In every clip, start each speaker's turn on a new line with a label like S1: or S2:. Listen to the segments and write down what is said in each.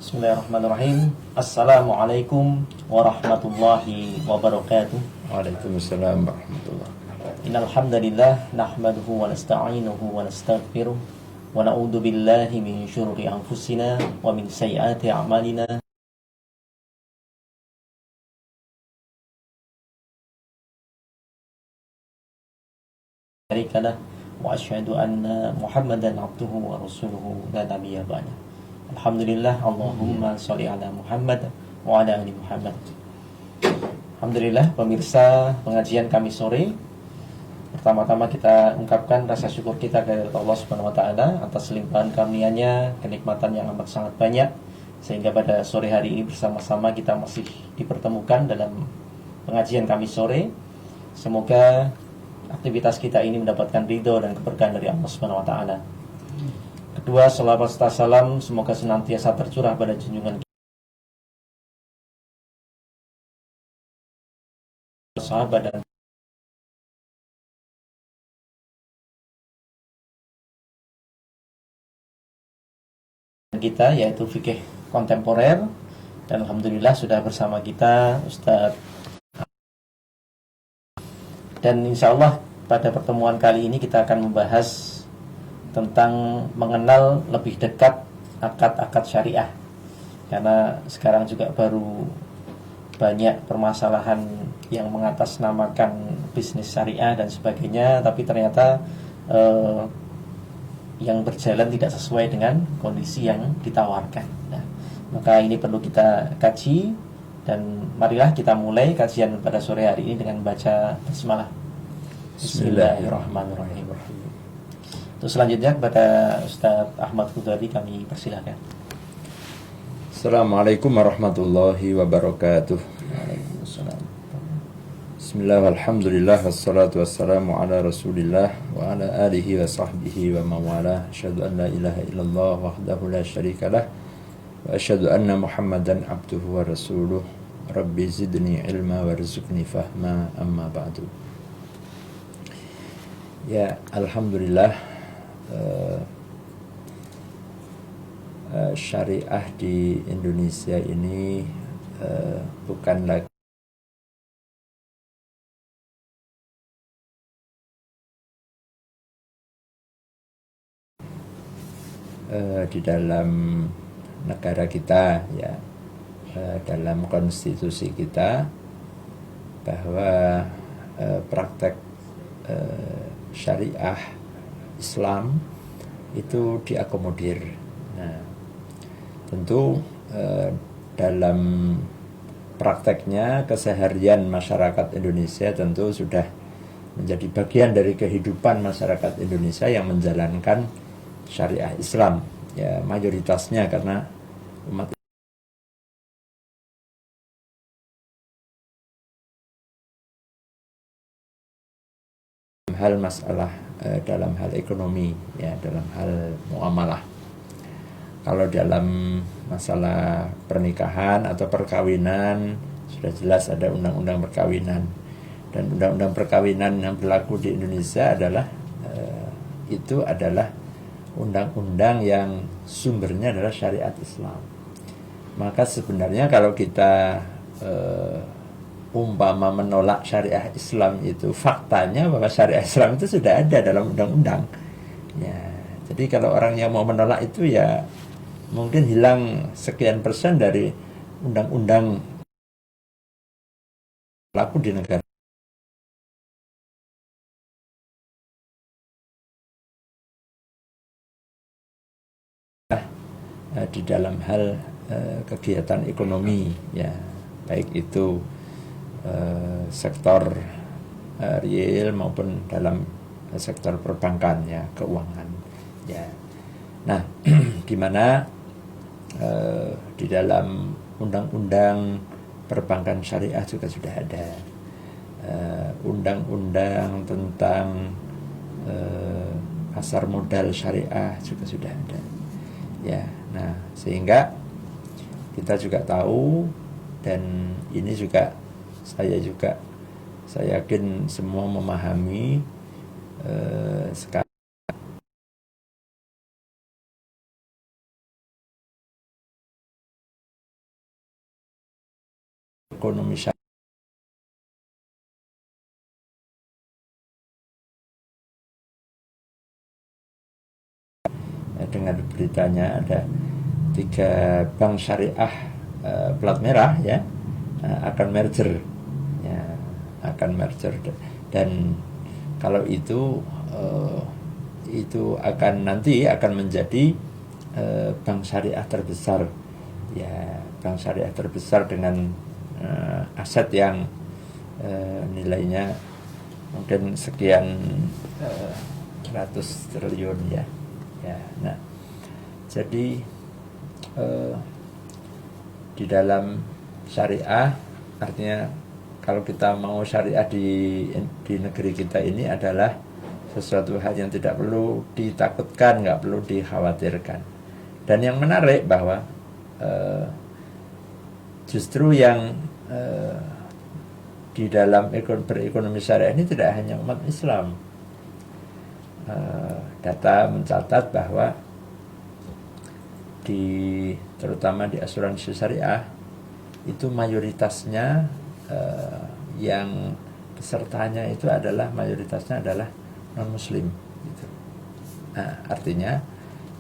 S1: Bismillahirrahmanirrahim. Assalamualaikum warahmatullahi wabarakatuh.
S2: Waalaikumsalam warahmatullahi wabarakatuh.
S1: Innal hamdalillah nahmaduhu wa nasta'inuhu wa nastaghfiruh wa na'udzu billahi min syururi anfusina wa min sayyiati a'malina. Syarikalah wa asyhadu anna Muhammadan abduhu wa rasuluhu la nabiyya ba'da. Alhamdulillah, Allahumma sholli ala Muhammad wa ala ali Muhammad. Alhamdulillah, pemirsa pengajian kami sore. Pertama-tama kita ungkapkan rasa syukur kita kepada Allah Subhanahu wa taala atas limpahan karunia-Nya, kenikmatan yang amat sangat banyak, sehingga pada sore hari ini bersama-sama kita masih dipertemukan dalam pengajian kami sore. Semoga aktivitas kita ini mendapatkan ridho dan keberkahan dari Allah Subhanahu wa taala. Kedua, salawat serta salam semoga senantiasa tercurah pada junjungan sahabat dan kita, yaitu fikih kontemporer. Dan alhamdulillah sudah bersama kita Ustadz. Dan insya Allah pada pertemuan kali ini kita akan membahas tentang mengenal lebih dekat akad-akad syariah. Karena sekarang juga baru banyak permasalahan yang mengatasnamakan bisnis syariah dan sebagainya, tapi ternyata yang berjalan tidak sesuai dengan kondisi yang ditawarkan. Nah, maka ini perlu kita kaji. Dan marilah kita mulai kajian pada sore hari ini dengan baca basmalah. Bismillahirrahmanirrahim. Terus selanjutnya kepada Ustadz Ahmad Khudari kami persilahkan.
S2: Assalamualaikum warahmatullahi wabarakatuh.
S1: Waalaikumsalam.
S2: Bismillah, alhamdulillah, wassalatu wassalamu ala rasulillah wa ala alihi wa sahbihi wa mawala. Asyhadu an la ilaha illallah wahdahu la syarikalah wa asyhadu anna Muhammadan abduhu wa rasuluh. Rabbi zidni ilma warzuqni fahma, amma ba'du. Ya, alhamdulillah, syariah di Indonesia ini bukan lagi di dalam negara kita, ya, dalam konstitusi kita, bahwa praktek syariah Islam itu diakomodir. Nah, tentu dalam prakteknya keseharian masyarakat Indonesia tentu sudah menjadi bagian dari kehidupan masyarakat Indonesia yang menjalankan syariah Islam, ya, mayoritasnya, karena umat hal masalah dalam hal ekonomi, ya, dalam hal muamalah. Kalau dalam masalah pernikahan atau perkawinan sudah jelas ada undang-undang perkawinan, dan undang-undang perkawinan yang berlaku di Indonesia adalah itu adalah undang-undang yang sumbernya adalah syariat Islam. Maka sebenarnya kalau kita umpama menolak syariah Islam, itu faktanya bahwa syariah Islam itu sudah ada dalam undang-undang, ya. Jadi kalau orang yang mau menolak itu, ya, mungkin hilang sekian persen dari undang-undang berlaku di negara. Di dalam hal kegiatan ekonomi, ya, baik itu sektor real maupun dalam sektor perbankan, ya, keuangan, ya. Nah, di mana di dalam undang-undang perbankan syariah juga sudah ada undang-undang tentang pasar modal syariah juga sudah ada, ya. Nah, sehingga kita juga tahu, dan ini juga saya yakin semua memahami sekarang ekonomi syariah dengar beritanya ada 3 bank syariah plat merah ya akan merger ya, akan merger dan kalau itu akan nanti akan menjadi bank syariah terbesar ya, bank syariah terbesar dengan aset yang nilainya mungkin sekian ratus triliun ya. Nah, jadi di dalam syariah artinya kalau kita mau syariah di negeri kita ini adalah sesuatu hal yang tidak perlu ditakutkan, nggak perlu dikhawatirkan. Dan yang menarik bahwa justru yang di dalam berekonomi syariah ini tidak hanya umat Islam. Data mencatat bahwa terutama di asuransi syariah itu mayoritasnya yang pesertanya itu mayoritasnya adalah non muslim gitu. Nah, artinya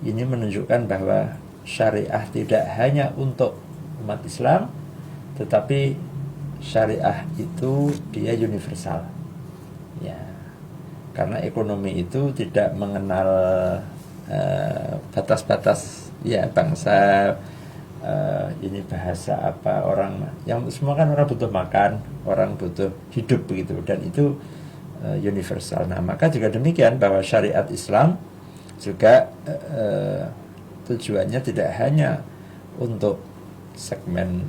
S2: ini menunjukkan bahwa syariah tidak hanya untuk umat Islam, tetapi syariah itu dia universal ya, karena ekonomi itu tidak mengenal batas-batas ya bangsa, ini bahasa apa, orang yang semua kan orang butuh makan, orang butuh hidup begitu, dan itu universal. Nah, maka juga demikian bahwa syariat Islam juga tujuannya tidak hanya untuk segmen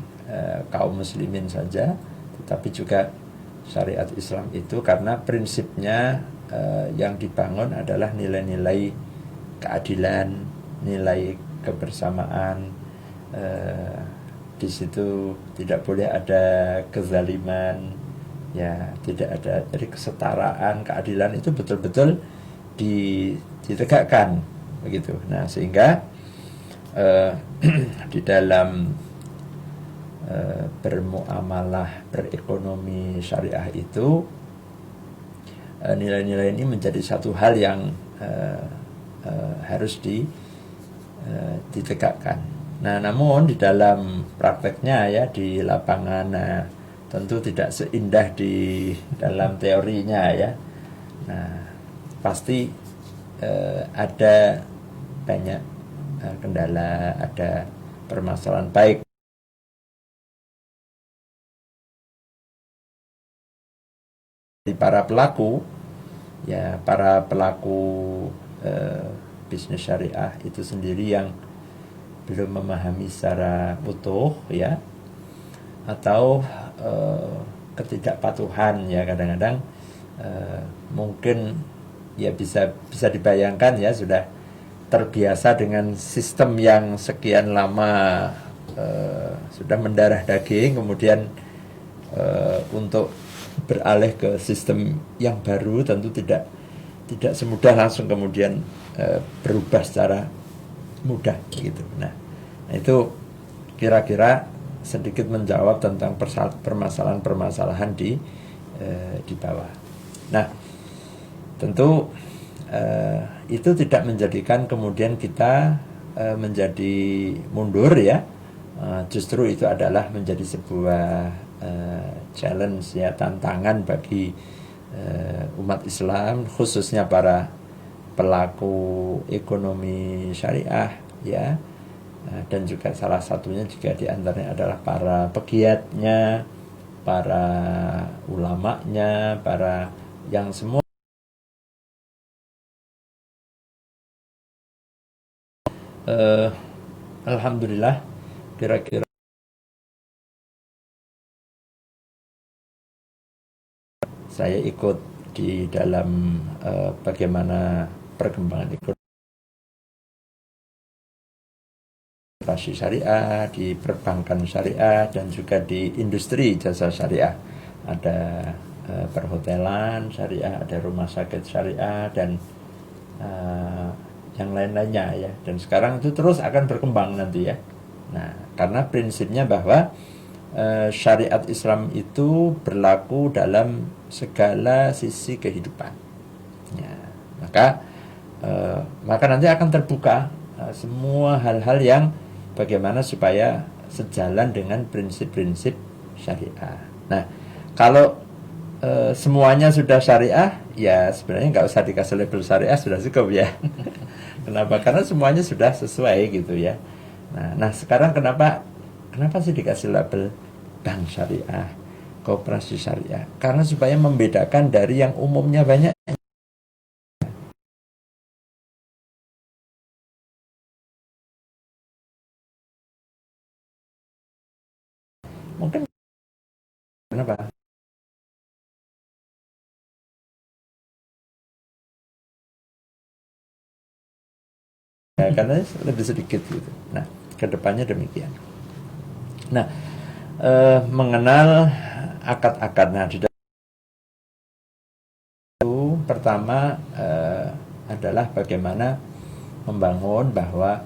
S2: kaum muslimin saja, tetapi juga syariat Islam itu karena prinsipnya yang dibangun adalah nilai-nilai keadilan, nilai kebersamaan. Di situ tidak boleh ada kezaliman, ya tidak ada, jadi kesetaraan, keadilan itu betul-betul ditegakkan begitu. Nah, sehingga di dalam bermuamalah, berekonomi syariah itu nilai-nilai ini menjadi satu hal yang harus ditegakkan. Nah, namun di dalam prakteknya ya di lapangan, nah, tentu tidak seindah di dalam teorinya ya. Nah, pasti ada banyak kendala, ada permasalahan baik di para pelaku ya, para pelaku bisnis syariah itu sendiri yang belum memahami secara utuh ya, atau ketidakpatuhan ya, kadang-kadang mungkin ya bisa dibayangkan ya, sudah terbiasa dengan sistem yang sekian lama, sudah mendarah daging, kemudian untuk beralih ke sistem yang baru tentu tidak semudah langsung kemudian berubah secara mudah gitu. Nah, itu kira-kira sedikit menjawab tentang permasalahan-permasalahan di bawah. Nah, tentu itu tidak menjadikan kemudian kita menjadi mundur ya. Justru itu adalah menjadi sebuah challenge ya, tantangan bagi umat Islam, khususnya para pelaku ekonomi syariah ya, dan juga salah satunya juga diantaranya adalah para pegiatnya, para ulamanya, para yang semua alhamdulillah kira-kira saya ikut di dalam bagaimana perkembangan ekonomi syariah, di perbankan syariah, dan juga di industri jasa syariah. Ada perhotelan syariah, ada rumah sakit syariah, dan yang lain-lainnya ya. Dan sekarang itu terus akan berkembang nanti ya. Nah, karena prinsipnya bahwa syariat Islam itu berlaku dalam segala sisi kehidupan. Ya, maka nanti akan terbuka semua hal-hal yang bagaimana supaya sejalan dengan prinsip-prinsip syariah. Nah, kalau semuanya sudah syariah, ya sebenarnya nggak usah dikasih label syariah, sudah cukup ya. Kenapa? Karena semuanya sudah sesuai gitu ya. Nah sekarang kenapa sih dikasih label bank syariah, koperasi syariah? Karena supaya membedakan dari yang umumnya banyak. Mungkin kenapa? Ya, karena lebih sedikit gitu. Nah, kedepannya demikian. Nah, mengenal akad-akad. Nah, di dalam itu pertama adalah bagaimana membangun bahwa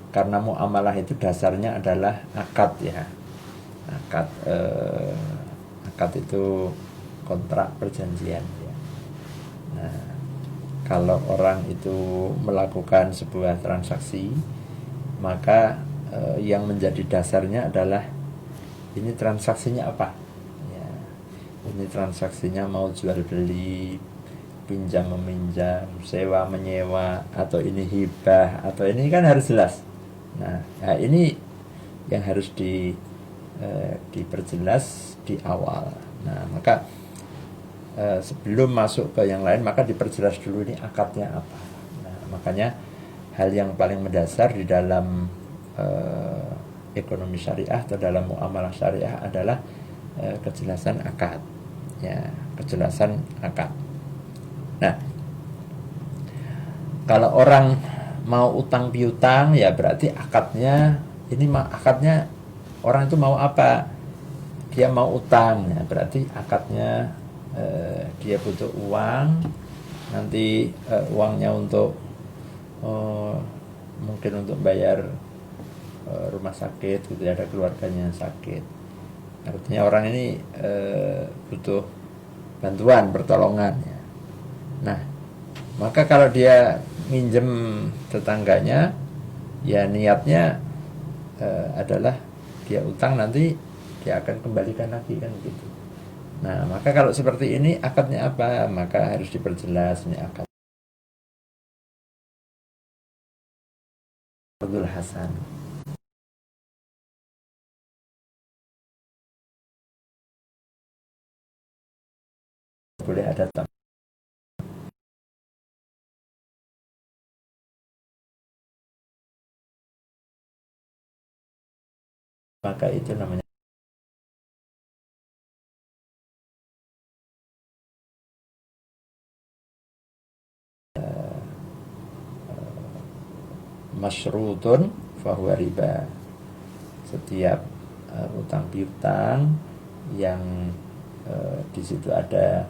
S2: karena muamalah itu dasarnya adalah akad ya. Akad itu kontrak perjanjian ya. Nah, kalau orang itu melakukan sebuah transaksi, maka yang menjadi dasarnya adalah ini transaksinya apa ya. Ini transaksinya mau jual beli, pinjam meminjam, sewa menyewa, atau ini hibah, atau ini kan harus jelas. Nah ini yang harus diperjelas di awal. Nah maka sebelum masuk ke yang lain, maka diperjelas dulu ini akadnya apa. Nah makanya hal yang paling mendasar di dalam ekonomi syariah atau dalam muamalah syariah adalah kejelasan akad ya, kejelasan akad. Nah kalau orang mau utang piutang ya berarti akadnya orang itu mau apa, dia mau utang ya, berarti akadnya dia butuh uang, nanti uangnya untuk mungkin untuk bayar rumah sakit gitu ya, ada keluarganya yang sakit, artinya orang ini butuh bantuan, pertolongan ya. Nah maka kalau dia minjem tetangganya ya niatnya adalah dia utang, nanti dia akan kembalikan lagi kan gitu. Nah maka kalau seperti ini akadnya apa, maka harus diperjelas ini akad Abdul Hasan. Boleh ada maka itu namanya masyrutun fahuwa riba. Setiap utang piutang yang di situ ada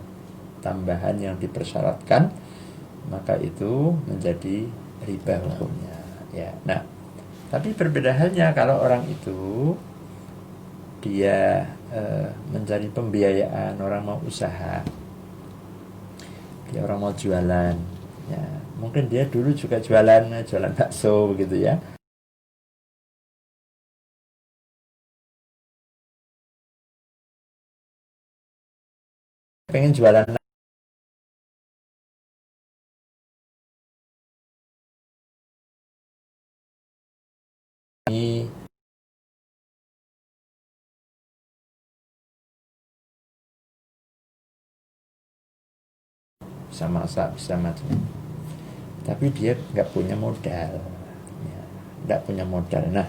S2: tambahan yang dipersyaratkan, maka itu menjadi riba hukumnya ya. Nah tapi berbeda halnya kalau orang itu dia mencari pembiayaan, orang mau usaha, dia orang mau jualan ya, mungkin dia dulu juga jualan bakso begitu ya, pengen jualan ini bisa masak, bisa macam, tapi dia nggak punya modal ya, nggak punya modal. Nah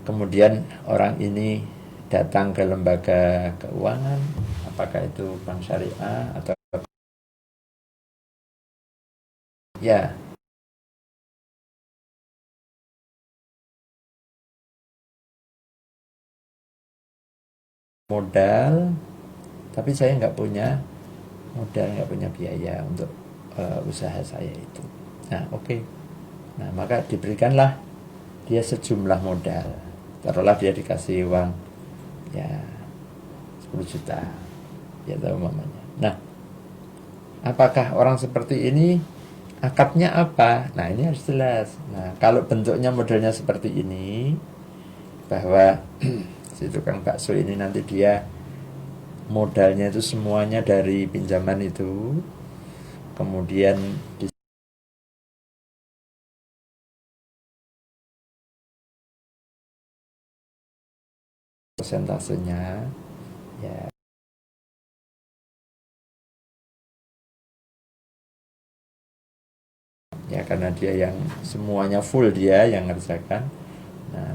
S2: kemudian orang ini datang ke lembaga keuangan, apakah itu bank syariah atau ya modal, tapi saya nggak punya modal, nggak punya biaya untuk usaha saya itu. Nah oke. Nah maka diberikanlah dia sejumlah modal taruhlah dia dikasih uang ya 10 juta ya tahu mamanya. Nah, apakah orang seperti ini akadnya apa? Nah, ini harus jelas. Nah, kalau bentuknya modelnya seperti ini, bahwa si tukang bakso ini nanti dia modalnya itu semuanya dari pinjaman itu, kemudian di persentasenya ya ya karena dia yang semuanya full dia yang ngerjakan. Nah,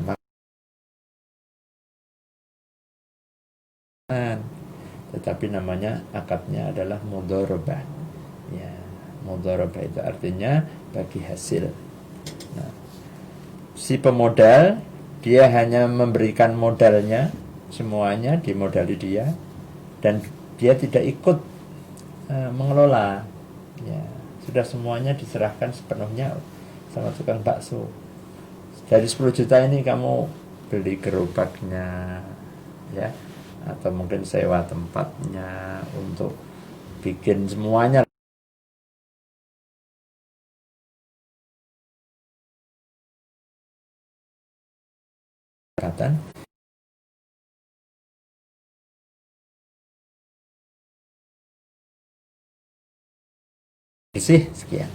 S2: tetapi namanya akadnya adalah mudharabah. Ya, mudharabah itu artinya bagi hasil. Nah, si pemodal dia hanya memberikan modalnya, semuanya dimodali dia, dan dia tidak ikut mengelola. Ya, sudah semuanya diserahkan sepenuhnya sama tukang bakso. Dari 10 juta ini kamu beli gerobaknya, ya, atau mungkin sewa tempatnya untuk bikin semuanya. Katan bersih sekian,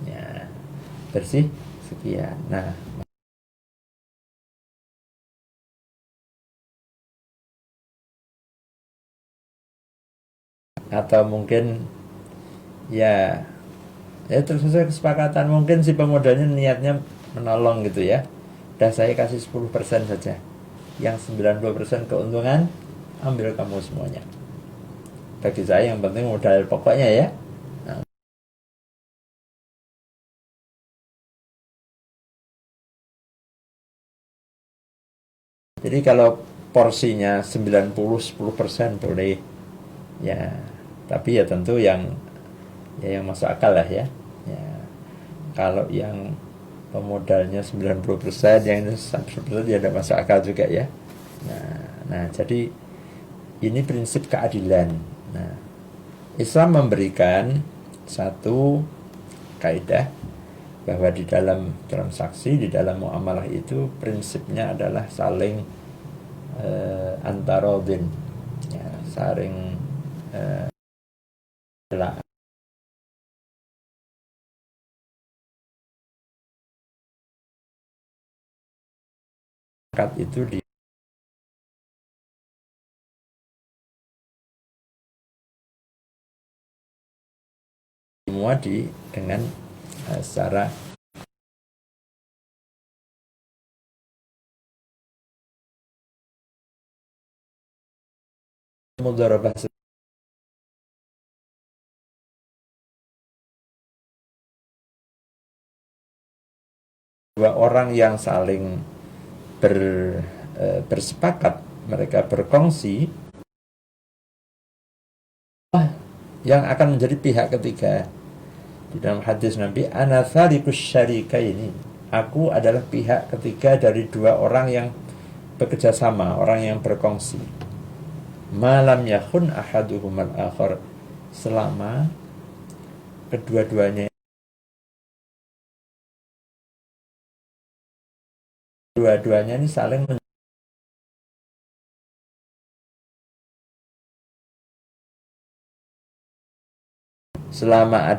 S2: ya, bersih sekian. Nah, atau mungkin ya terus sesuai kesepakatan, mungkin si pemodalnya niatnya menolong gitu ya, udah saya kasih 10% saja, yang 90% keuntungan ambil kamu semuanya, bagi saya yang penting modal pokoknya ya. Nah, jadi kalau porsinya 90 10% boleh ya, tapi ya tentu yang ya yang masuk akal lah ya. Ya, kalau yang pemodalnya 90%, yang ini 100% ya tidak masuk akal juga ya. Nah, jadi ini prinsip keadilan. Nah, Islam memberikan satu kaidah bahwa di dalam transaksi, di dalam muamalah itu prinsipnya adalah saling antarodin, ya, saling akad itu di semua dengan secara mudharabah, dua orang yang saling bersepakat, mereka berkongsi, yang akan menjadi pihak ketiga. Di dalam hadis Nabi, ana thalikus syarikaini, aku adalah pihak ketiga dari dua orang yang bekerja sama, orang yang berkongsi. Malam yakhun ahaduhumal akhar, selama kedua-duanya ini saling selama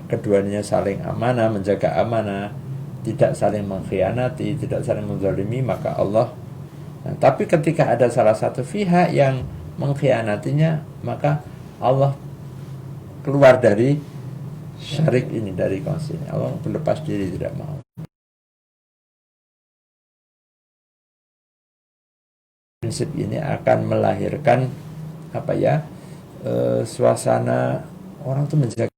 S2: keduanya saling amanah, menjaga amanah, tidak saling mengkhianati, tidak saling menzalimi, maka Allah. Nah, tapi ketika ada salah satu pihak yang mengkhianatinya, maka Allah keluar dari syarik ini, dari kongsi ini. Allah berlepas diri, tidak mau. Prinsip ini akan melahirkan apa ya? Suasana orang tuh menjaga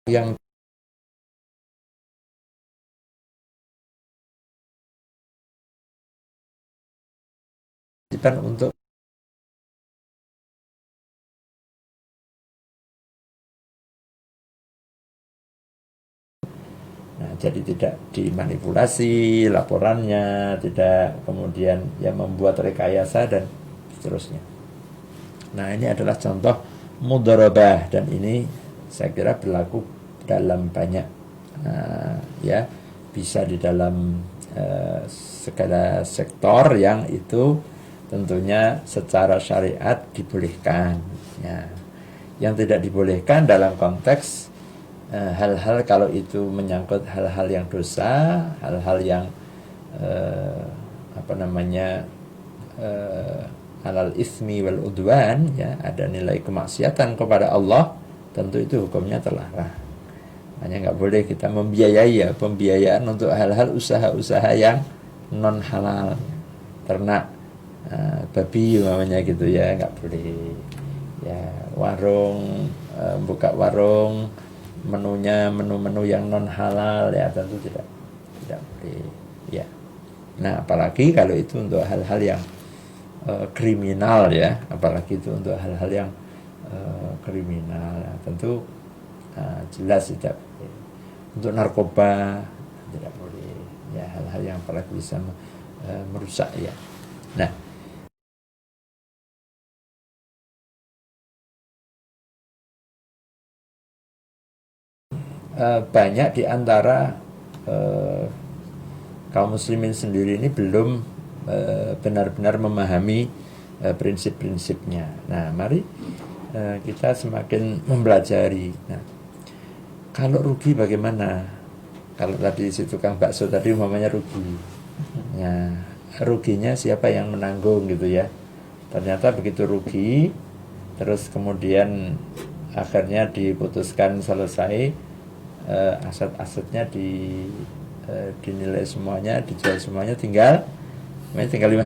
S2: yang untuk Nah, jadi tidak dimanipulasi laporannya, tidak kemudian ya membuat rekayasa dan seterusnya. Nah, ini adalah contoh mudharabah, dan ini saya kira berlaku dalam banyak ya, bisa di dalam segala sektor yang itu tentunya secara syariat dibolehkan ya. Yang tidak dibolehkan dalam konteks hal-hal kalau itu menyangkut hal-hal yang dosa, hal-hal yang halal ismi wal udwan ya, ada nilai kemaksiatan kepada Allah, tentu itu hukumnya terlarang. Hanya nggak boleh kita membiayai ya, pembiayaan untuk hal-hal usaha-usaha yang non halal, ternak babi namanya gitu ya, nggak boleh ya. Warung buka warung, menunya menu-menu yang non halal ya, tentu tidak boleh ya. Nah, apalagi kalau itu untuk hal-hal yang kriminal ya, apalagi itu untuk hal-hal yang kriminal ya, tentu jelas tidak boleh. Untuk narkoba tidak boleh ya, hal-hal yang apalagi bisa merusak ya. Nah, banyak di antara kaum muslimin sendiri ini belum benar-benar memahami prinsip-prinsipnya. Nah, mari kita semakin mempelajari. Nah, kalau rugi bagaimana? Kalau tadi si tukang bakso tadi umpamanya rugi, ya ruginya siapa yang menanggung gitu ya? Ternyata begitu rugi, terus kemudian akhirnya diputuskan selesai, aset-asetnya dinilai semuanya, dijual semuanya, tinggal 5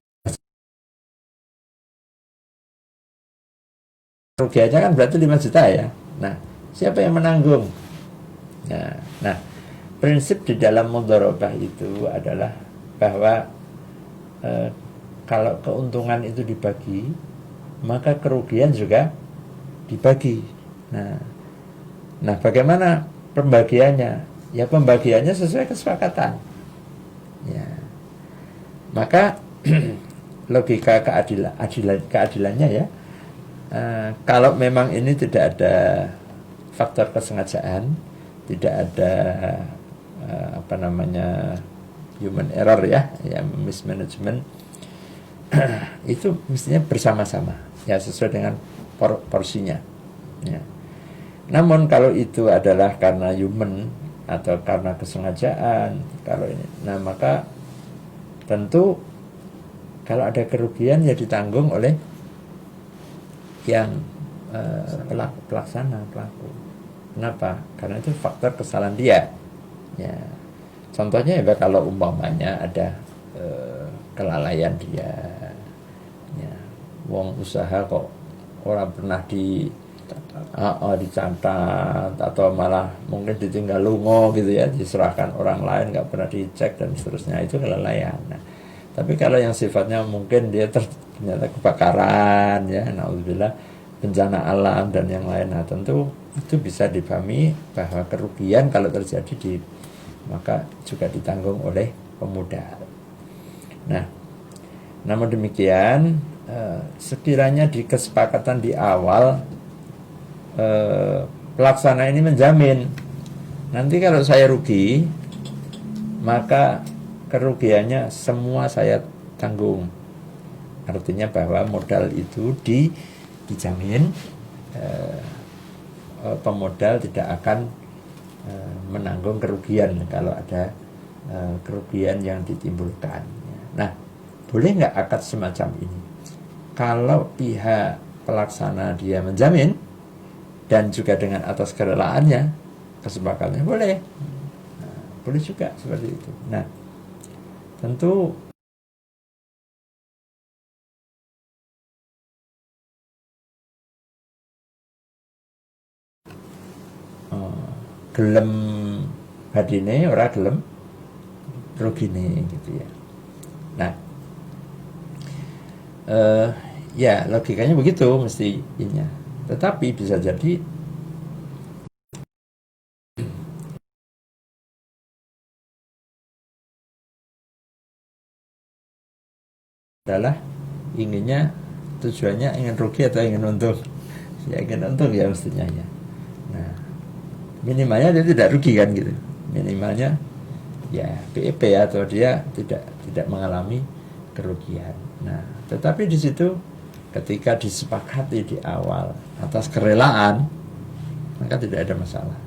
S2: kerugiannya kan berarti 5 juta ya. Nah, siapa yang menanggung? Nah, prinsip di dalam mudharabah itu adalah bahwa kalau keuntungan itu dibagi, maka kerugian juga dibagi. Nah, bagaimana pembagiannya? Ya, pembagiannya sesuai kesepakatan. Ya. Maka logika keadilannya ya, kalau memang ini tidak ada faktor kesengajaan, tidak ada human error ya, mismanagement, itu mestinya bersama-sama ya, sesuai dengan porsinya ya. Namun kalau itu adalah karena human atau karena kesengajaan, kalau ini, nah maka tentu kalau ada kerugian ya ditanggung oleh yang pelaku. Kenapa? Karena itu faktor kesalahan dia. Ya. Contohnya ya kalau umpamanya ada kelalaian dia. Ya. Wong usaha kok orang pernah dicatat atau malah mungkin ditinggal lungo gitu ya, diserahkan orang lain, nggak pernah dicek dan seterusnya, itu kelalaian. Nah, tapi kalau yang sifatnya mungkin dia ternyata kebakaran ya, naudzubillah, bencana alam dan yang lain, nah tentu itu bisa dipahami bahwa kerugian kalau terjadi maka juga ditanggung oleh pemodal. Nah, namun demikian sekiranya di kesepakatan di awal pelaksana ini menjamin nanti kalau saya rugi maka kerugiannya semua saya tanggung, artinya bahwa modal itu dijamin, pemodal tidak akan menanggung kerugian kalau ada kerugian yang ditimbulkan. Nah, boleh nggak akad semacam ini? Kalau pihak pelaksana dia menjamin dan juga dengan atas kerelaannya, kesepakatannya boleh. Nah, boleh juga seperti itu. Nah, tentu gelem hadine ora gelem rugine gitu ya. Nah, ya logikanya begitu mestinya. Tetapi bisa jadi adalah inginnya, tujuannya ingin rugi atau ingin untung? Ya ingin untung ya mestinya ya. Nah, minimalnya dia tidak rugi kan gitu. Minimalnya ya PEP atau dia tidak mengalami kerugian. Nah, tetapi di situ ketika disepakati di awal atas kerelaan, maka tidak ada masalah.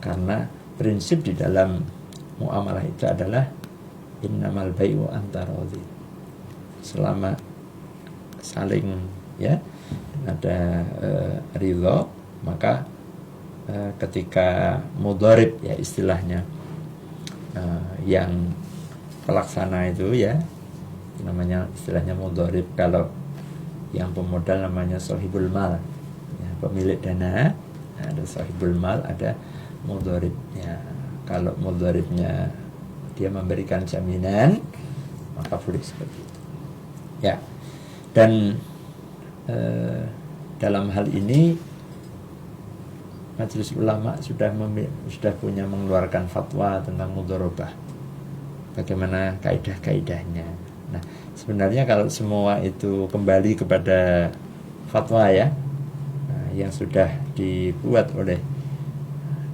S2: Karena prinsip di dalam muamalah itu adalah innamal bai'u antaradhi. Selama saling ya ada ridho, maka ketika mudharib ya istilahnya yang pelaksana itu ya namanya istilahnya mudharib, kalau yang pemodal namanya sahibul mal ya, pemilik dana, ada sahibul mal, ada mudharib ya. Kalau mudharibnya dia memberikan jaminan, maka boleh seperti itu ya. Dan dalam hal ini Majelis Ulama sudah punya mengeluarkan fatwa tentang mudharabah. Bagaimana kaidah-kaidahnya. Nah, sebenarnya kalau semua itu kembali kepada fatwa ya, yang sudah dibuat oleh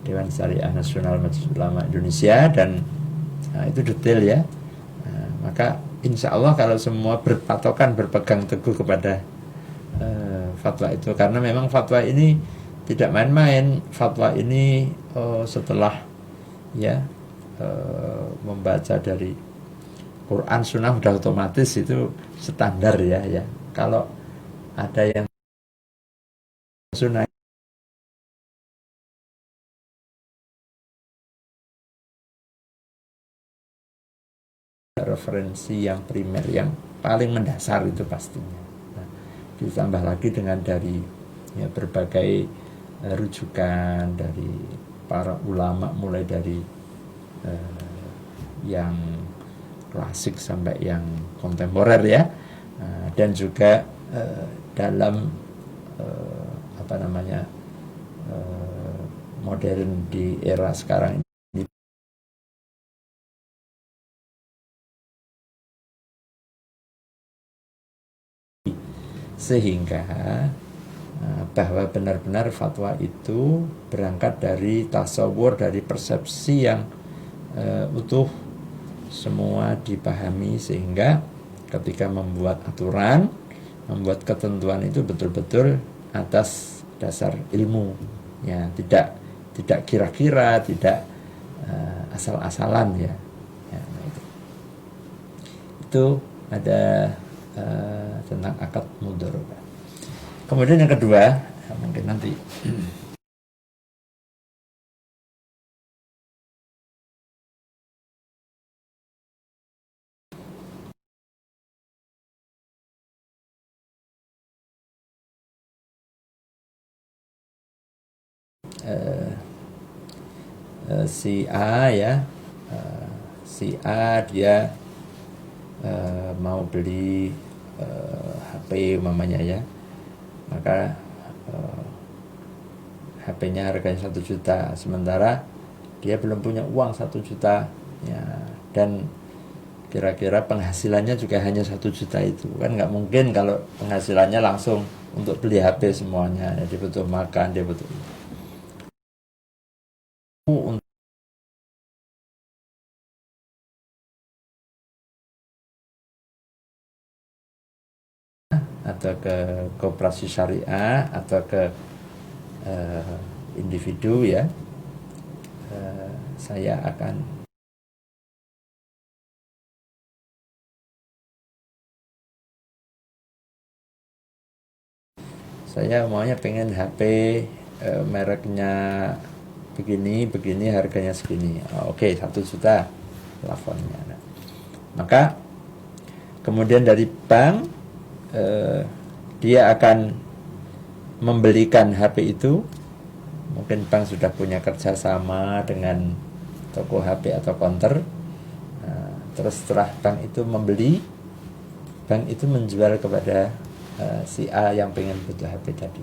S2: Dewan Syariah Nasional Majelis Ulama Indonesia, dan itu detail ya. Maka insya Allah kalau semua berpegang teguh kepada fatwa itu, karena memang fatwa ini tidak main-main. Fatwa ini setelah ya membaca dari Quran Sunnah sudah otomatis itu standar ya. Kalau ada yang Sunnah referensi yang primer, yang paling mendasar itu pastinya. Nah, ditambah lagi dengan dari ya berbagai rujukan dari para ulama, mulai dari yang klasik sampai yang kontemporer ya, dan juga dalam modern di era sekarang ini, sehingga bahwa benar-benar fatwa itu berangkat dari tasawur, dari persepsi yang utuh, semua dipahami, sehingga ketika membuat aturan, membuat ketentuan itu betul-betul atas dasar ilmu ya, tidak kira-kira, tidak asal-asalan ya. Nah, itu ada tentang akad mudharabah. Kemudian yang kedua, mungkin nanti si A ya, si A dia mau beli HP umpamanya ya, maka HP-nya harganya 1 juta, sementara dia belum punya uang 1 juta ya, dan kira-kira penghasilannya juga hanya 1 juta. Itu kan nggak mungkin kalau penghasilannya langsung untuk beli HP semuanya. Dia butuh makan, dia butuh atau ke koperasi syariah atau ke individu ya, saya maunya pengen HP mereknya begini harganya segini. Oke, 1 juta plafonnya. Nah, maka kemudian dari bank dia akan membelikan HP itu. Mungkin bank sudah punya kerjasama dengan toko HP atau counter. Terus setelah bank itu membeli, bank itu menjual kepada si A yang pengen butuh HP tadi,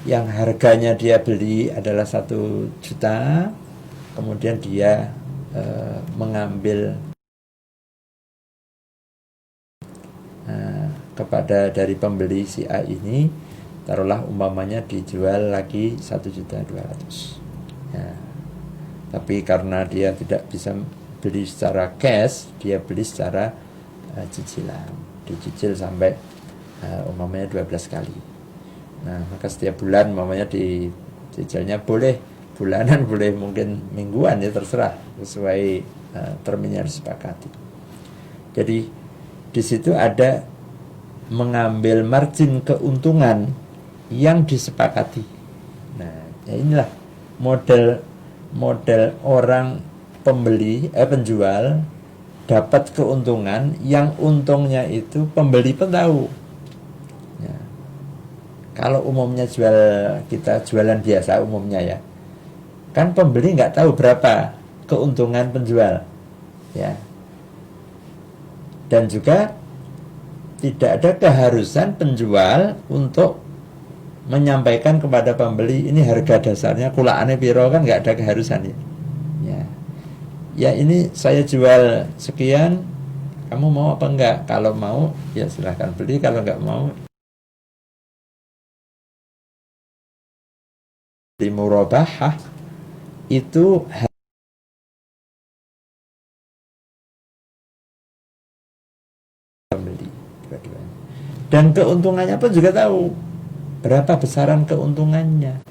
S2: yang harganya dia beli adalah 1 juta. Kemudian dia mengambil kepada dari pembeli si A ini, taruhlah umpamanya dijual lagi 1.200.000 ya. Tapi karena dia tidak bisa beli secara cash, dia beli secara cicilan, dicicil sampai umpamanya 12 kali. Nah, maka setiap bulan umpamanya dicicilnya boleh bulanan, boleh mungkin mingguan, ya terserah sesuai termin yang disepakati. Jadi di situ ada mengambil margin keuntungan yang disepakati. Nah, ya inilah model orang penjual dapat keuntungan yang untungnya itu pembeli pun tahu. Ya. Kalau umumnya kita jualan biasa umumnya ya, kan pembeli nggak tahu berapa keuntungan penjual, ya. Dan juga tidak ada keharusan penjual untuk menyampaikan kepada pembeli ini harga dasarnya kulaane piro, kan nggak ada keharusan ya. Ya ini saya jual sekian, kamu mau apa enggak? Kalau mau ya silahkan beli, kalau enggak mau di murabahah itu pembeli dua-duanya. Dan keuntungannya pun juga tahu berapa besaran keuntungannya.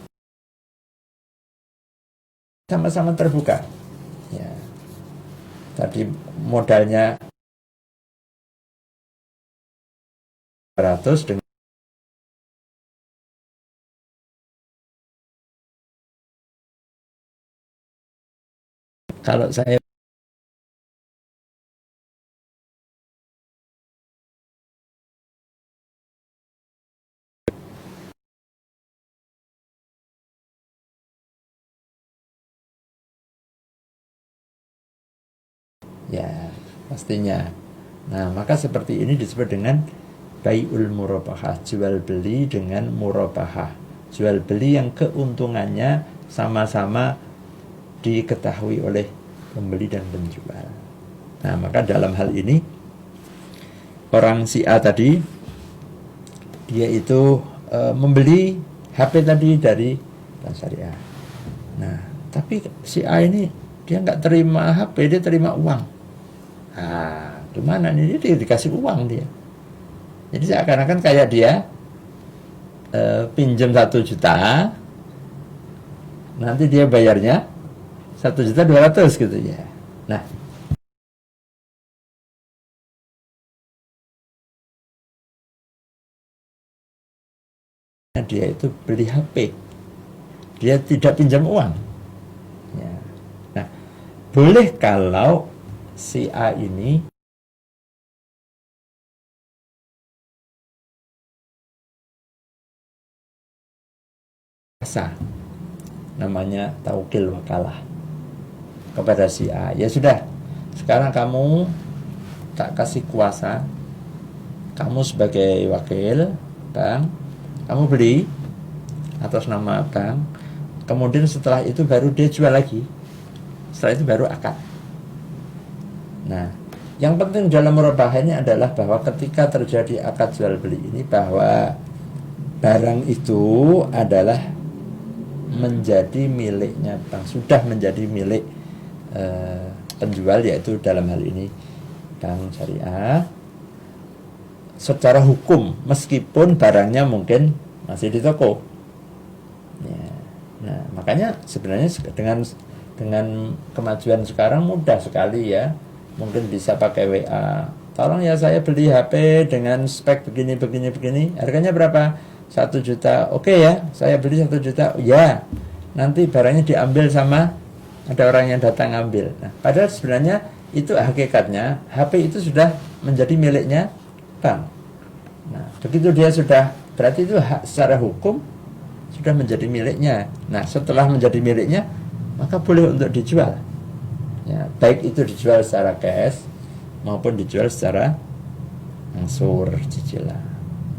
S2: Sama-sama terbuka. Ya. Tadi modalnya 100 dengan kalau saya ya pastinya. Nah, maka seperti ini disebut dengan bai'ul murabahah, jual beli dengan murabahah, jual beli yang keuntungannya sama-sama diketahui oleh pembeli dan penjual. Nah, maka dalam hal ini orang si A tadi dia itu membeli HP tadi dari Bank Syariah. Nah, tapi si A ini dia nggak terima HP, dia terima uang. Nah, gimana nih, dia dikasih uang dia. Jadi seakan-akan kayak dia pinjam 1 juta, nanti dia bayarnya 1.200.000 gitu ya. Nah, dia itu beli HP, dia tidak pinjam uang. Ya. Nah, boleh kalau si A ini sah, namanya taukil wakalah kepada si A. Ya sudah, sekarang kamu tak kasih kuasa, kamu sebagai wakil bank, kamu beli atas nama bank, kemudian setelah itu baru dia jual lagi, setelah itu baru akad. Nah, yang penting dalam murabahah ini adalah bahwa ketika terjadi akad jual beli ini, bahwa barang itu adalah menjadi miliknya bank, sudah menjadi milik penjual, yaitu dalam hal ini Bank Syariah secara hukum, meskipun barangnya mungkin masih di toko. Ya. Nah, makanya sebenarnya dengan kemajuan sekarang mudah sekali ya. Mungkin bisa pakai WA. Tolong ya, saya beli HP dengan spek begini, harganya berapa? 1 juta. Oke ya, saya beli 1 juta. Ya, nanti barangnya diambil sama ada orang yang datang ambil. Nah, padahal sebenarnya itu hakikatnya HP itu sudah menjadi miliknya bank. Nah, begitu dia sudah, berarti itu hak secara hukum sudah menjadi miliknya. Nah, setelah menjadi miliknya, maka boleh untuk dijual. Ya, baik itu dijual secara cash maupun dijual secara angsur, cicilan.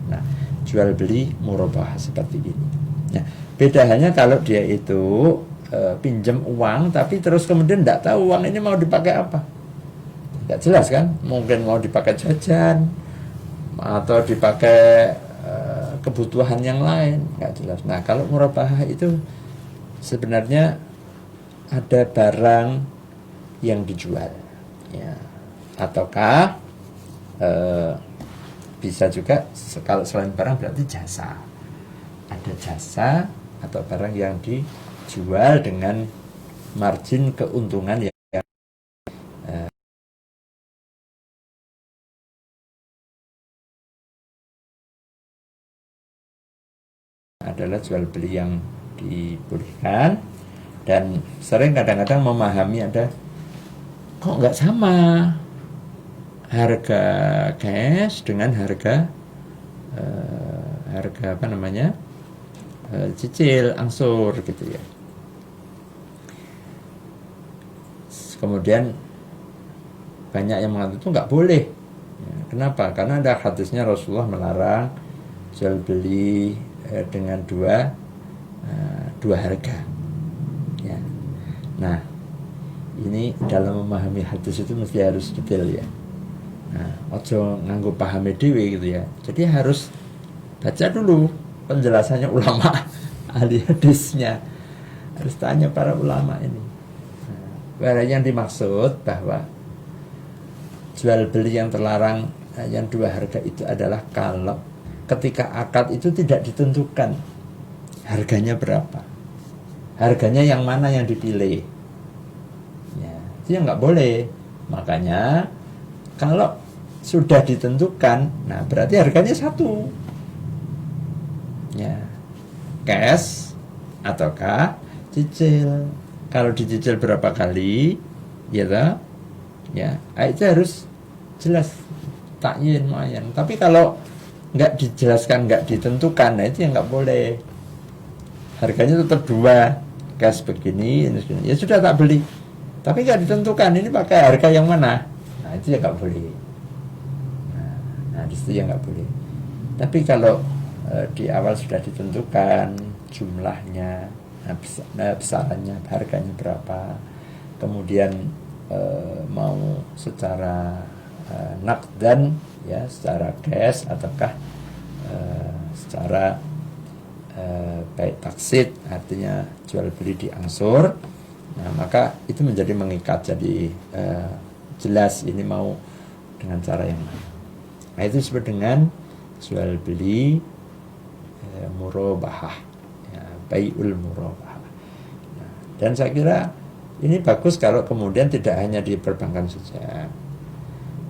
S2: Nah, jual beli murabahah seperti ini. Nah, beda hanya kalau dia itu pinjam uang, tapi terus kemudian tidak tahu uang ini mau dipakai apa. Tidak jelas kan? Mungkin mau dipakai jajan, atau dipakai kebutuhan yang lain, nggak jelas. Nah, kalau murabahah itu sebenarnya ada barang yang dijual, ya, ataukah bisa juga kalau selain barang berarti jasa. Ada jasa atau barang yang dijual dengan margin keuntungan yang adalah jual beli yang dibolehkan. Dan sering kadang-kadang memahami ada kok nggak sama harga cash dengan harga apa namanya cicil angsur gitu ya. Kemudian banyak yang mengatakan itu nggak boleh. Ya, kenapa? Karena ada hadisnya Rasulullah melarang jual beli dengan dua harga. Ya. Nah, ini dalam memahami hadis itu mesti harus detail ya. Nah, ojo nganggo pahame dhewe gitu ya. Jadi harus baca dulu penjelasannya ulama ahli hadisnya. Harus tanya para ulama ini. Nah, yang dimaksud bahwa jual beli yang terlarang yang dua harga itu adalah kalau ketika akad itu tidak ditentukan harganya berapa. Harganya yang mana yang dipilih. Ya, itu yang nggak boleh. Makanya kalau sudah ditentukan, nah berarti harganya satu. Ya, cash ataukah cicil. Kalau dicicil berapa kali, ya toh? Ya, itu harus jelas takyin muayyan. Tapi kalau nggak dijelaskan, nggak ditentukan, nah itu yang nggak boleh. Harganya tetap dua, cash begini, ini segini. Ya sudah tak beli. Tapi nggak ditentukan, ini pakai harga yang mana? Nah itu yang nggak boleh. Nah di situ yang nggak boleh. Tapi kalau di awal sudah ditentukan jumlahnya, besarannya, harganya berapa, kemudian mau secara nakdan ya, secara cash ataukah secara baik taksid, artinya jual beli diangsur, nah maka itu menjadi mengikat, jadi jelas ini mau dengan cara yang mana. Nah itu disebut dengan jual beli murabahah, ya, bai'ul murabahah. Nah, dan saya kira ini bagus kalau kemudian tidak hanya di perbankan saja.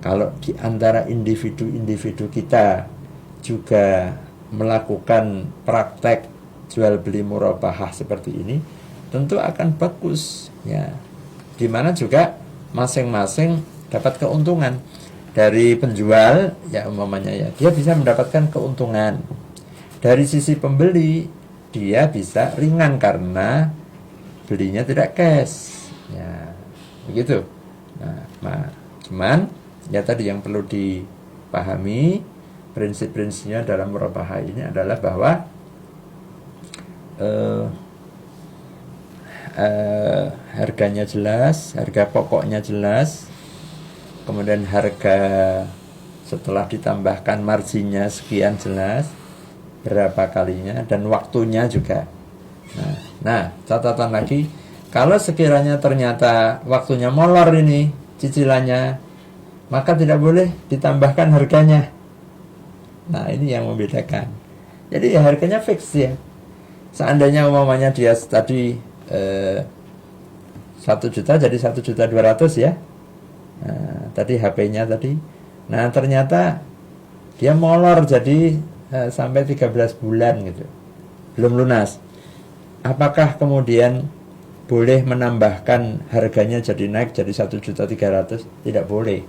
S2: Kalau di antara individu-individu kita juga melakukan praktek jual beli murabahah seperti ini, tentu akan bagus ya. Di mana juga masing-masing dapat keuntungan dari penjual ya, umpamanya ya, dia bisa mendapatkan keuntungan. Dari sisi pembeli dia bisa ringan karena belinya tidak cash ya, begitu. Nah, cuman ya tadi yang perlu dipahami prinsip-prinsipnya dalam murabahah ini adalah bahwa harganya jelas, harga pokoknya jelas, kemudian harga setelah ditambahkan marginnya sekian jelas, berapa kalinya, dan waktunya juga. Nah, catatan lagi, kalau sekiranya ternyata waktunya molor ini cicilannya, maka tidak boleh ditambahkan harganya. Nah, ini yang membedakan. Jadi ya harganya fix ya. Seandainya umpamanya dia tadi 1 juta jadi 1.200.000 ya. Nah, tadi HP-nya tadi. Nah, ternyata dia molor jadi sampai 13 bulan gitu, belum lunas. Apakah kemudian boleh menambahkan harganya jadi naik jadi 1.300.000? Tidak boleh.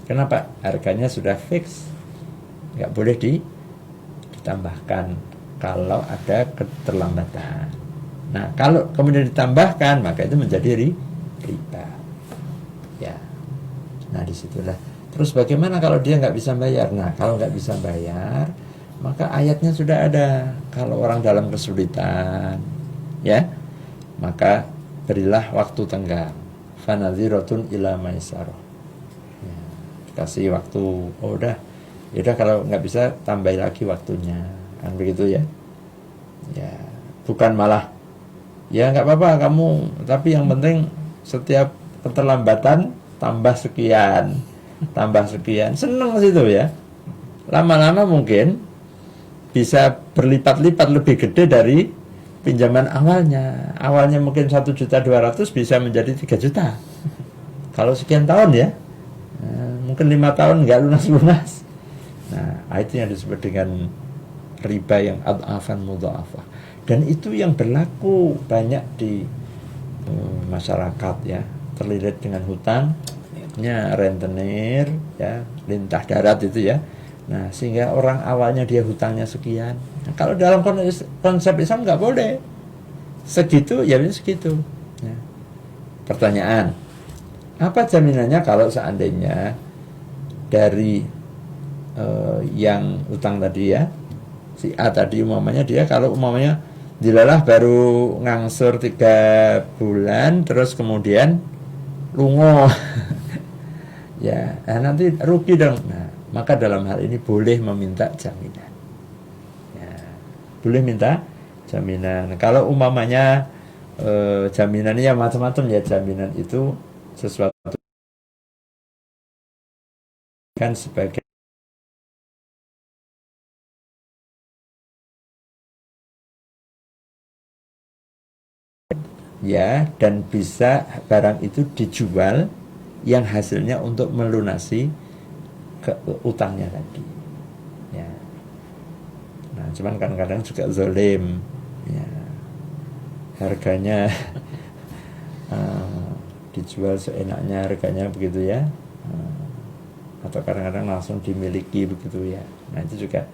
S2: Kenapa? Harganya sudah fix, nggak boleh ditambahkan kalau ada keterlambatan. Nah, kalau kemudian ditambahkan, maka itu menjadi riba. Ya. Nah, disitulah. Terus bagaimana kalau dia nggak bisa bayar? Nah, kalau nggak bisa bayar, maka ayatnya sudah ada. Kalau orang dalam kesulitan, ya, maka berilah waktu tenggang. Fanadhiratun ila maisarah. Ya, kasih waktu. Oh, udah Yaudah kalau nggak bisa tambah lagi waktunya, kan begitu ya. Ya, bukan malah ya nggak apa-apa kamu, tapi yang penting setiap keterlambatan tambah sekian, seneng situ ya. Lama-lama mungkin bisa berlipat-lipat lebih gede dari pinjaman awalnya. Awalnya mungkin 1.200.000 bisa menjadi 3 juta. Kalau sekian tahun ya, mungkin 5 tahun nggak lunas-lunas. Nah, itu yang disebut dengan riba yang ad'afan mudha'afah. Dan itu yang berlaku banyak di masyarakat ya, terlilit dengan hutangnya, rentenir ya, lintah darat itu ya. Nah, sehingga orang awalnya dia hutangnya sekian. Nah, kalau dalam konsep Islam nggak boleh segitu, ya segitu ya. Pertanyaan, apa jaminannya kalau seandainya dari yang utang tadi ya, si A tadi umpamanya dia kalau umpamanya dilalah baru ngangsur 3 bulan terus kemudian lungo ya, nanti rugi dong. Nah, maka dalam hal ini boleh meminta jaminan ya, boleh minta jaminan. Kalau umpamanya jaminannya ya macam-macam ya, jaminan itu sesuatu kan sebagai ya, dan bisa barang itu dijual yang hasilnya untuk melunasi utangnya tadi ya. Nah, cuman kadang-kadang juga zalim ya, harganya dijual seenaknya harganya begitu ya, atau kadang-kadang langsung dimiliki begitu ya. Nah, itu juga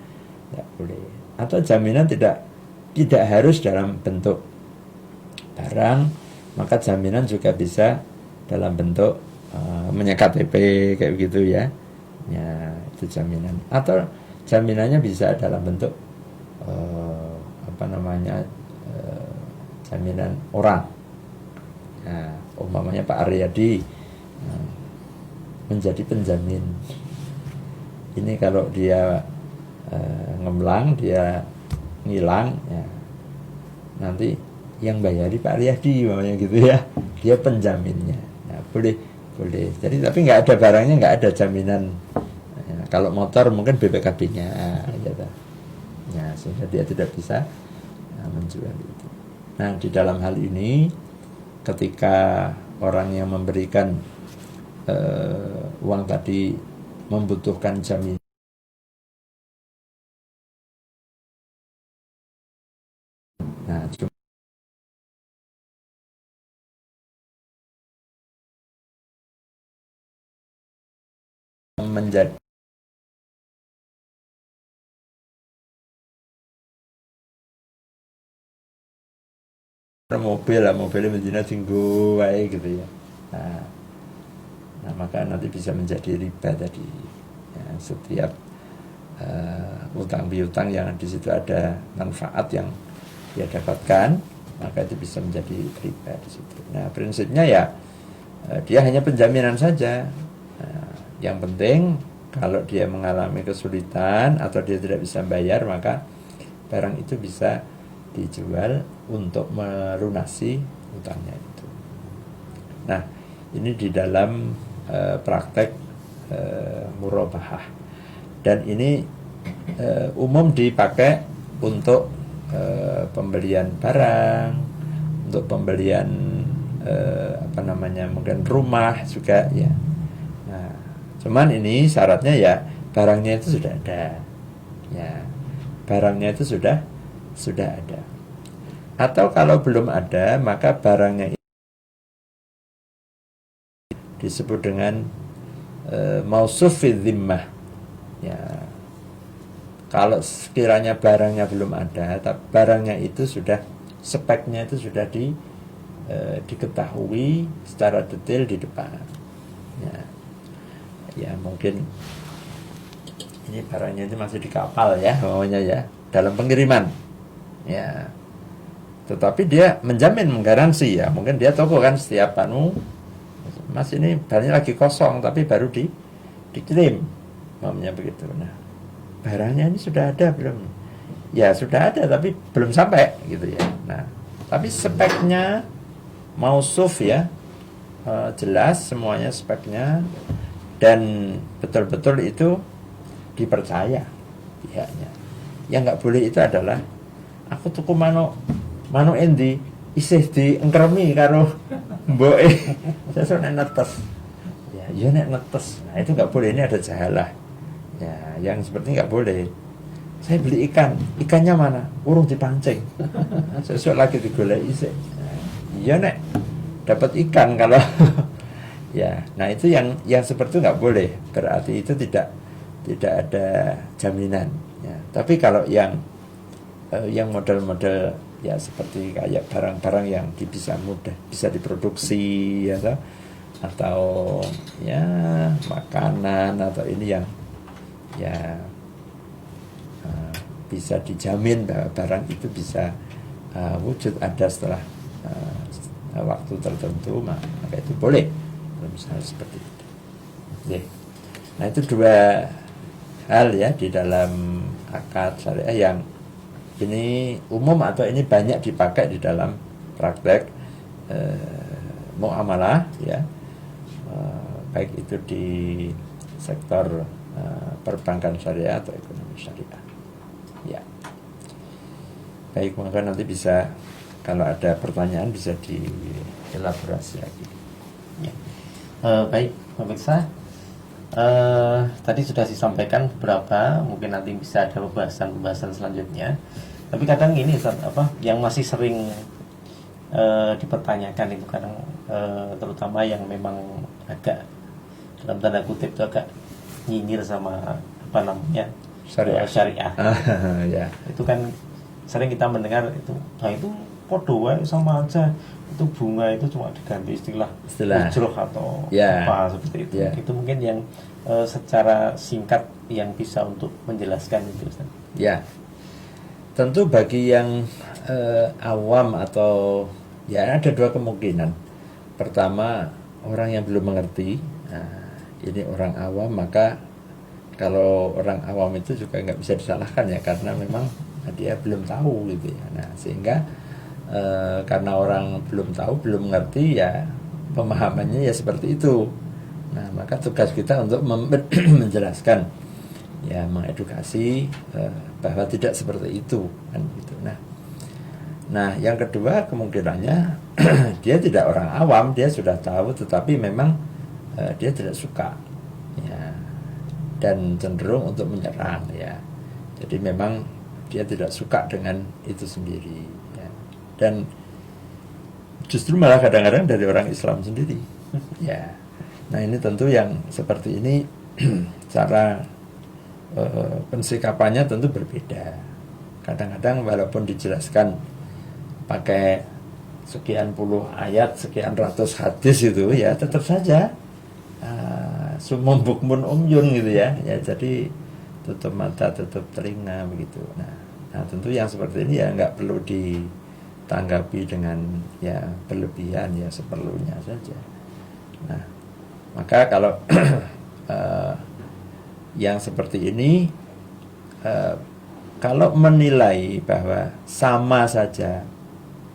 S2: tidak boleh. Atau jaminan tidak harus dalam bentuk barang, maka jaminan juga bisa dalam bentuk menyekat KTP kayak begitu ya. Ya, itu jaminan. Atau jaminannya bisa dalam bentuk jaminan orang. Nah, umpamanya Pak Aryadi menjadi penjamin. Ini kalau dia ngemlang, dia ngilang ya, nanti yang bayari Pak Aryadi umpamanya gitu ya, dia penjaminnya. Nah, boleh. Jadi tapi nggak ada barangnya, nggak ada jaminan ya, kalau motor mungkin BPKB-nya gitu. Ya, sehingga dia tidak bisa menjual itu. Nah, di dalam hal ini ketika orang yang memberikan uang tadi membutuhkan jaminan, nah cuma menjadi mobilnya Medina tinggu baik gitu ya. Nah, maka nanti bisa menjadi riba tadi ya, setiap utang piutang yang di situ ada manfaat yang dia dapatkan, maka itu bisa menjadi riba di situ. Nah, prinsipnya ya dia hanya penjaminan saja. Nah, yang penting kalau dia mengalami kesulitan atau dia tidak bisa bayar, maka barang itu bisa dijual untuk melunasi utangnya itu. Nah, ini di dalam praktek murabahah, dan ini umum dipakai untuk pembelian barang, untuk pembelian mungkin rumah juga ya. Nah, cuman ini syaratnya ya barangnya itu sudah ada ya, barangnya itu sudah ada. Atau kalau belum ada, maka barangnya disebut dengan mausuf fi dhimmah ya. Kalau sekiranya barangnya belum ada, tapi barangnya itu sudah, speknya itu sudah diketahui secara detail di depan ya, mungkin ini barangnya itu masih di kapal ya, maunya ya, dalam pengiriman ya, tetapi dia menjamin, menggaransi ya, mungkin dia toko kan setiap Mas ini barangnya lagi kosong tapi baru dikirim, maunya begitu. Nah, barangnya ini sudah ada belum? Ya sudah ada tapi belum sampai gitu ya. Nah, tapi speknya mausuf ya, jelas semuanya speknya, dan betul-betul itu dipercaya pihaknya. Yang nggak boleh itu adalah aku tuku manuk endi isih diengkremi karo mboke sesuk nek netes. Ya nek netes. Nah, itu nggak boleh, ini ada jahalah. Ya, yang seperti nggak boleh. Saya beli ikan, ikannya mana? Urung dipancing. Sesuk lagi digoleki isih. Ya nek dapat ikan kalau ya. Nah, itu yang seperti itu nggak boleh. Berarti itu tidak ada jaminan ya. Tapi kalau yang model-model ya seperti kayak barang-barang yang bisa diproduksi ya, atau ya makanan atau ini yang ya bisa dijamin bahwa barang itu bisa wujud ada setelah waktu tertentu, maka itu boleh. Misalnya seperti itu. Yeah. Nah, itu dua hal ya di dalam akad syariah yang ini umum atau ini banyak dipakai di dalam praktek muamalah ya, baik itu di sektor perbankan syariah atau ekonomi syariah ya. Baik, maka nanti bisa kalau ada pertanyaan bisa dielaborasi lagi
S1: ya. Baik pemirsa, tadi sudah disampaikan beberapa, mungkin nanti bisa ada pembahasan selanjutnya. Tapi kadang ini yang masih sering dipertanyakan itu kadang terutama yang memang agak dalam tanda kutip itu agak nyinyir sama syariah.
S2: Ya.
S1: Itu kan sering kita mendengar itu, nah itu podo wae sama aja, itu bunga itu cuma diganti istilah ujroh atau apa seperti itu. Itu mungkin yang secara singkat yang bisa untuk menjelaskan itu, Ustaz.
S2: Ya, tentu bagi yang awam atau ya ada dua kemungkinan. Pertama, orang yang belum mengerti. Nah, ini orang awam, maka kalau orang awam itu juga nggak bisa disalahkan ya, karena memang dia belum tahu gitu ya. Nah, sehingga karena orang belum tahu, belum mengerti ya, pemahamannya ya seperti itu. Nah, maka tugas kita untuk menjelaskan ya, mengedukasi bahwa tidak seperti itu kan gitu. Nah, yang kedua kemungkinannya dia tidak orang awam, dia sudah tahu tetapi memang dia tidak suka ya, dan cenderung untuk menyerang ya. Jadi memang dia tidak suka dengan itu sendiri ya. Dan justru malah kadang-kadang dari orang Islam sendiri ya. Nah, ini tentu yang seperti ini cara pensikapannya tentu berbeda. Kadang-kadang walaupun dijelaskan pakai sekian puluh ayat, sekian ratus hadis itu ya, tetap saja sumum bukmun umyun gitu ya. Ya, jadi tutup mata, tutup telinga begitu. Nah, tentu yang seperti ini ya nggak perlu ditanggapi dengan ya berlebihan, ya seperlunya saja. Nah, maka kalau yang seperti ini kalau menilai bahwa sama saja,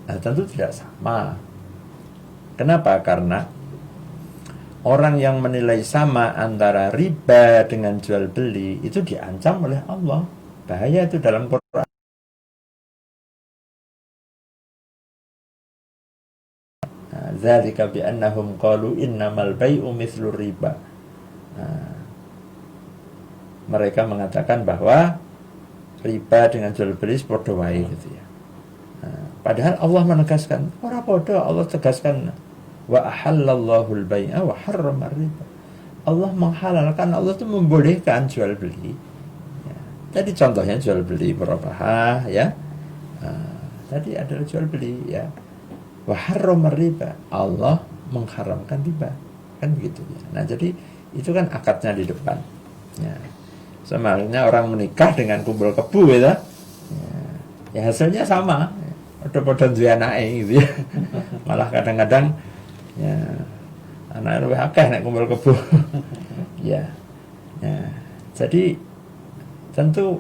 S2: nah tentu tidak sama. Kenapa? Karena orang yang menilai sama antara riba dengan jual beli itu diancam oleh Allah. Bahaya itu dalam Quran. Dzalika bi annahum qalu innamal bai'u mithlur riba. Mereka mengatakan bahwa riba dengan jual beli padha wae gitu ya. Padahal Allah menegaskan, ora padha. Allah tegaskan wa ahallallahu al-bai'a wa harrama riba. Allah menghalalkan, Allah itu membolehkan jual beli. Ya. Tadi contohnya jual beli murabahah ya. Tadi adalah jual beli ya. Wa harrama riba. Allah mengharamkan riba. Kan begitu ya. Nah, jadi itu kan akadnya di depan. Ya. Sebenarnya orang menikah dengan kumpul kebu gitu. Ya hasilnya sama. Padha-padha duwe anake gitu ya. Malah kadang-kadang ya anake luwih akeh nek kumpul kebu. Ya. Ya. Jadi tentu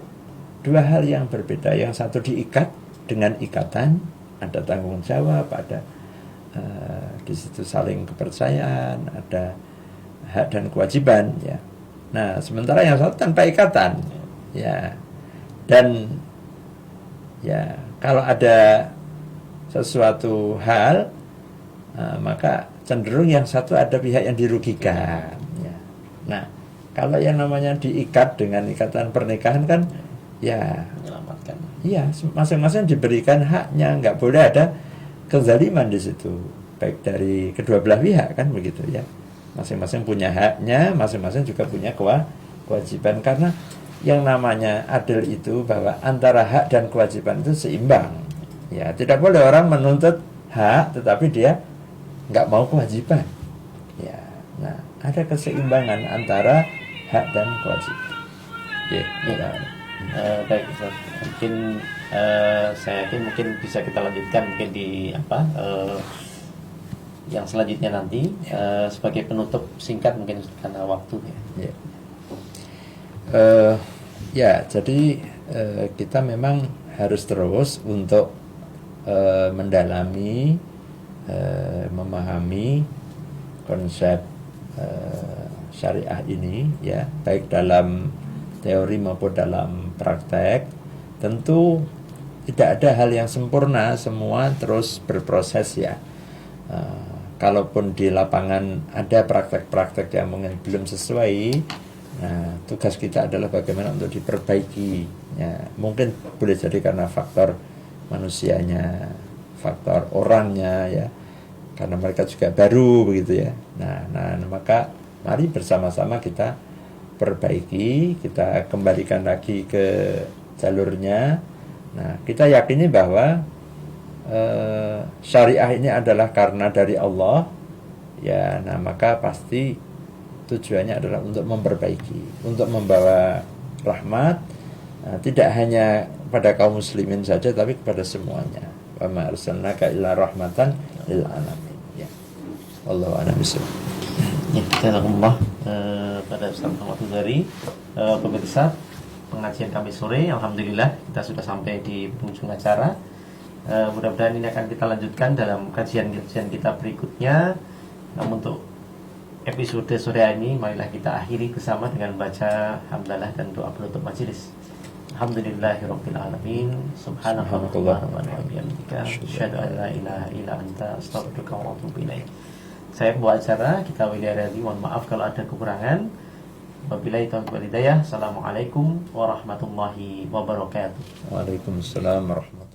S2: dua hal yang berbeda. Yang satu diikat dengan ikatan, ada tanggung jawab, ada di situ saling kepercayaan, ada hak dan kewajiban, ya. Nah, sementara yang satu tanpa ikatan, ya. Dan ya, kalau ada sesuatu hal, maka cenderung yang satu ada pihak yang dirugikan, ya. Nah, kalau yang namanya diikat dengan ikatan pernikahan kan, ya,
S1: Menyelamatkan.
S2: iya, masing-masing diberikan haknya, nggak boleh ada kezaliman di situ, baik dari kedua belah pihak, kan begitu, ya. Masing-masing punya haknya, masing-masing juga punya kewajiban, karena yang namanya adil itu bahwa antara hak dan kewajiban itu seimbang, ya. Tidak boleh orang menuntut hak tetapi dia nggak mau kewajiban, ya. Nah, ada keseimbangan antara hak dan kewajiban, ya.
S1: Baik Ustaz. Mungkin saya yakin mungkin bisa kita lanjutkan mungkin di yang selanjutnya nanti sebagai penutup singkat mungkin karena waktu, ya.
S2: Ya, jadi kita memang harus terus untuk mendalami, memahami konsep syariah ini, ya, baik dalam teori maupun dalam praktek. Tentu tidak ada hal yang sempurna, semua terus berproses, ya. Kalaupun di lapangan ada praktek-praktek yang mungkin belum sesuai, nah, tugas kita adalah bagaimana untuk diperbaiki, ya. Mungkin boleh jadi karena faktor manusianya, faktor orangnya, ya, karena mereka juga baru, begitu, ya. Nah, maka mari bersama-sama kita perbaiki, kita kembalikan lagi ke jalurnya. Nah, kita yakini bahwa syariah ini adalah karena dari Allah, ya. Nah, maka pasti tujuannya adalah untuk memperbaiki, untuk membawa rahmat, tidak hanya pada kaum muslimin saja, tapi kepada semuanya. Wa ma arsalnaka illa rahmatan lil alamin, ya. Wallahu a'lam bishawab.
S1: Ya, jazakumullah pada Ustaz Muhammad Huzari. Pemirsa, pengajian kami sore, alhamdulillah kita sudah sampai di penghujung acara. Mudah-mudahan ini akan kita lanjutkan dalam kajian-kajian kita berikutnya. Namun untuk episode sore ini, marilah kita akhiri bersama dengan baca hamdalah dan doa penutup majelis. Alhamdulillahirabbil alamin. Subhanallah wa bihamdika, asyhadu an la ilaha illa anta, astaghfiruka wa atubu ilaik. Saya pembawa acara, kita Wilyaradi, mohon maaf kalau ada kekurangan. Wabillahi taufiq wal hidayah. Assalamualaikum warahmatullahi wabarakatuh.
S2: Waalaikumsalam warahmatullahi wabarakatuh.